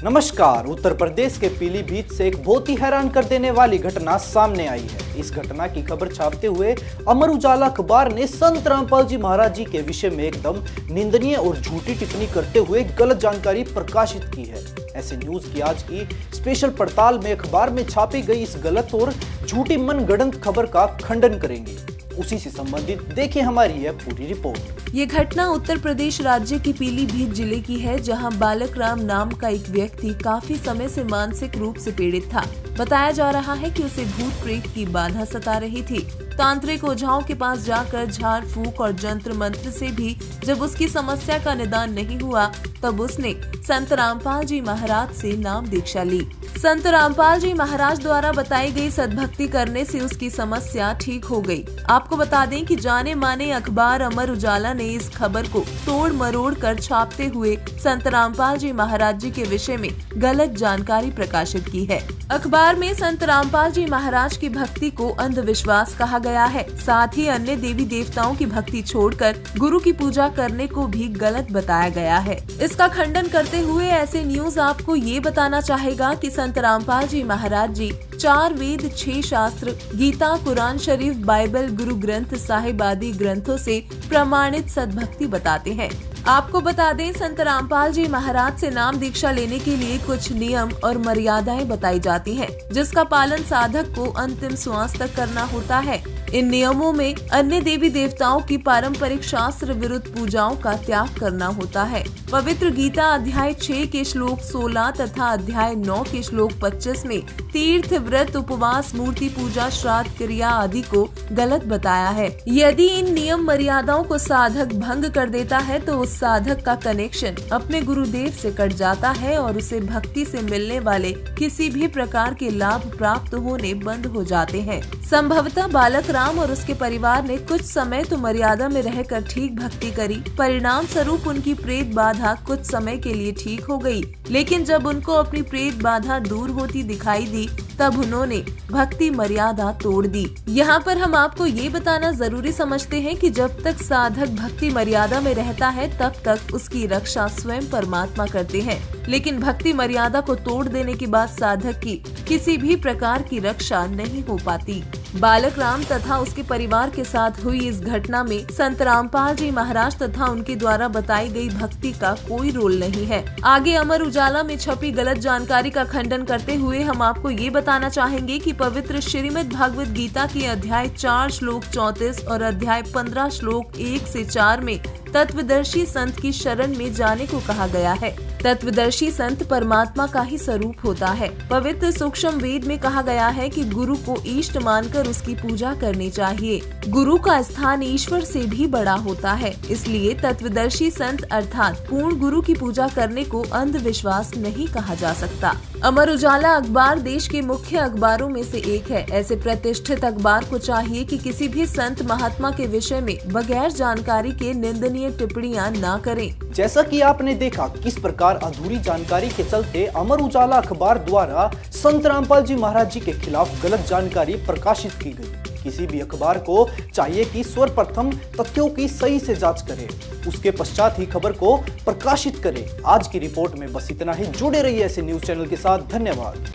नमस्कार। उत्तर प्रदेश के पीलीभीत से एक बहुत ही हैरान कर देने वाली घटना सामने आई है। इस घटना की खबर छापते हुए अमर उजाला अखबार ने संत रामपाल जी महाराज जी के विषय में एकदम निंदनीय और झूठी टिप्पणी करते हुए गलत जानकारी प्रकाशित की है। ऐसे न्यूज की आज की स्पेशल पड़ताल में अखबार में छापी गई इस गलत और झूठी मनगढ़ंत खबर का खंडन करेंगे। उसी से संबंधित देखिए हमारी यह पूरी रिपोर्ट। ये घटना उत्तर प्रदेश राज्य की पीलीभीत जिले की है, जहां बालक राम नाम का एक व्यक्ति काफी समय से मानसिक रूप से पीड़ित था। बताया जा रहा है कि उसे भूत प्रेत की बाधा सता रही थी। तांत्रिक ओझाओं के पास जाकर झाड़ फूक और जंत्र मंत्र से भी जब उसकी समस्या का निदान नहीं हुआ, तब उसने संत रामपाल जी महाराज से नाम दीक्षा ली। संत रामपाल जी महाराज द्वारा बताई गई सद्भक्ति करने से उसकी समस्या ठीक हो गई। आपको बता दें कि जाने माने अखबार अमर उजाला ने इस खबर को तोड़ मरोड़ कर छापते हुए संत रामपाल जी महाराज जी के विषय में गलत जानकारी प्रकाशित की है। अखबार में संत रामपाल जी महाराज की भक्ति को अंधविश्वास कहा गया है। साथ ही अन्य देवी देवताओं की भक्ति छोड़कर गुरु की पूजा करने को भी गलत बताया गया है। इसका खंडन करते हुए ऐसे न्यूज आपको ये बताना चाहेगा कि संत रामपाल जी महाराज जी 4 वेद 6 शास्त्र, गीता, कुरान शरीफ, बाइबल, गुरु ग्रंथ साहिब आदि ग्रंथों से प्रमाणित सद्भक्ति बताते हैं। आपको बता दें, संत रामपाल जी महाराज से नाम दीक्षा लेने के लिए कुछ नियम और मर्यादाएं बताई जाती हैं, जिसका पालन साधक को अंतिम श्वास तक करना होता है। इन नियमों में अन्य देवी देवताओं की पारंपरिक शास्त्र विरुद्ध पूजाओं का त्याग करना होता है। पवित्र गीता अध्याय 6 के श्लोक 16 तथा अध्याय 9 के श्लोक 25 में तीर्थ, व्रत, उपवास, मूर्ति पूजा, श्राद्ध क्रिया आदि को गलत बताया है। यदि इन नियम मर्यादाओं को साधक भंग कर देता है तो उस साधक का कनेक्शन अपने गुरुदेव से कट जाता है और उसे भक्ति से मिलने वाले किसी भी प्रकार के लाभ प्राप्त होने बंद हो जाते हैं। संभवतः बालक राम और उसके परिवार ने कुछ समय तो मर्यादा में रहकर ठीक भक्ति करी। परिणाम स्वरूप उनकी प्रेत बाधा कुछ समय के लिए ठीक हो गई, लेकिन जब उनको अपनी प्रेत बाधा दूर होती दिखाई दी, तब उन्होंने भक्ति मर्यादा तोड़ दी। यहाँ पर हम आपको ये बताना जरूरी समझते हैं कि जब तक साधक भक्ति मर्यादा में रहता है, तब तक उसकी रक्षा स्वयं परमात्मा करते हैं। लेकिन भक्ति मर्यादा को तोड़ देने के बाद साधक की किसी भी प्रकार की रक्षा नहीं हो पाती। बालक राम तथा उसके परिवार के साथ हुई इस घटना में संत रामपाल जी महाराज तथा उनके द्वारा बताई गई भक्ति का कोई रोल नहीं है। आगे अमर उजाला में छपी गलत जानकारी का खंडन करते हुए हम आपको ये बताना चाहेंगे कि पवित्र श्रीमद् भागवत गीता की अध्याय 4 श्लोक 34 और अध्याय 15 श्लोक 1 से 4 में तत्वदर्शी संत की शरण में जाने को कहा गया है। तत्वदर्शी संत परमात्मा का ही स्वरूप होता है। पवित्र सूक्ष्म वेद में कहा गया है कि गुरु को इष्ट मानकर उसकी पूजा करनी चाहिए। गुरु का स्थान ईश्वर से भी बड़ा होता है, इसलिए तत्वदर्शी संत अर्थात पूर्ण गुरु की पूजा करने को अंधविश्वास नहीं कहा जा सकता। अमर उजाला अखबार देश के मुख्य अखबारों में से एक है। ऐसे प्रतिष्ठित अखबार को चाहिए कि किसी भी संत महात्मा के विषय में बगैर जानकारी के निंदनीय टिप्पणियां न करें। जैसा कि आपने देखा किस प्रकार अधूरी जानकारी के चलते अमर उजाला अखबार द्वारा संत रामपाल जी महाराज जी के खिलाफ गलत जानकारी प्रकाशित की गई। किसी भी अखबार को चाहिए कि सर्वप्रथम तथ्यों की सही से जांच करे, उसके पश्चात ही खबर को प्रकाशित करे। आज की रिपोर्ट में बस इतना ही। जुड़े रहिए ऐसे न्यूज चैनल के साथ। धन्यवाद।